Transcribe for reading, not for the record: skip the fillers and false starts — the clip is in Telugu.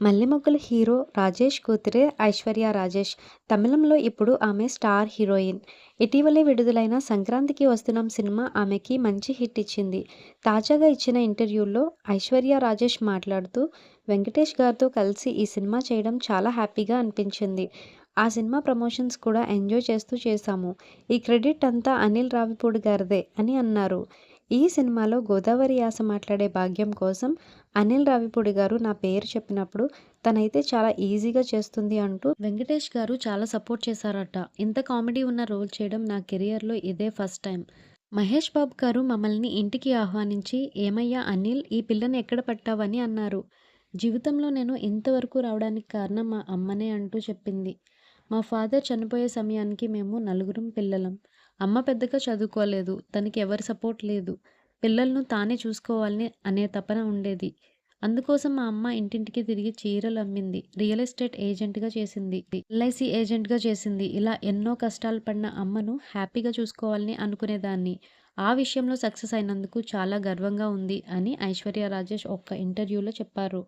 మల్లెమొగ్గల హీరో రాజేష్ కూతురే ఐశ్వర్య రాజేష్. తమిళంలో ఇప్పుడు ఆమె స్టార్ హీరోయిన్. ఇటీవలే విడుదలైన 'సంక్రాంతికి వస్తున్నాం' సినిమా ఆమెకి మంచి హిట్ ఇచ్చింది. తాజాగా ఇచ్చిన ఇంటర్వ్యూలో ఐశ్వర్య రాజేష్ మాట్లాడుతూ, వెంకటేష్ గారితో కలిసి ఈ సినిమా చేయడం చాలా హ్యాపీగా అనిపించింది. ఆ సినిమా ప్రమోషన్స్ కూడా ఎంజాయ్ చేస్తూ చేశాము. ఈ క్రెడిట్ అంతా అనిల్ రావిపూడి గారిదే అని అన్నారు. ఈ సినిమాలో గోదావరి యాస మాట్లాడే భాగ్యం కోసం అనిల్ రావిపూడి గారు నా పేరు చెప్పినప్పుడు తనైతే చాలా ఈజీగా చేస్తుంది అంటూ వెంకటేష్ గారు చాలా సపోర్ట్ చేశారట. ఇంత కామెడీ ఉన్న రోల్ చేయడం నా కెరియర్‌లో ఇదే ఫస్ట్ టైం. మహేష్ బాబు గారు మమ్మల్ని ఇంటికి ఆహ్వానించి, "ఏమయ్యా అనిల్, ఈ పిల్లని ఎక్కడ పట్టావని" అన్నారు. జీవితంలో నేను ఇంతవరకు రావడానికి కారణం మా అమ్మనే అంటూ చెప్పింది. మా ఫాదర్ చనిపోయే సమయానికి మేము నలుగురం పిల్లలం. అమ్మ పెద్దగా చదువుకోలేదు. తనకి ఎవరి సపోర్ట్ లేదు. పిల్లలను తానే చూసుకోవాలని అనే తపన ఉండేది. అందుకోసం మా అమ్మ ఇంటింటికి తిరిగి చీరలు అమ్మింది. రియల్ ఎస్టేట్ ఏజెంట్‌గా చేసింది. ఎల్ఐసి ఏజెంట్‌గా చేసింది. ఇలా ఎన్నో కష్టాలు పడిన అమ్మను హ్యాపీగా చూసుకోవాలని అనుకునేదాన్ని. ఆ విషయంలో సక్సెస్ అయినందుకు చాలా గర్వంగా ఉంది అని ఐశ్వర్య రాజేష్ ఒక ఇంటర్వ్యూలో చెప్పారు.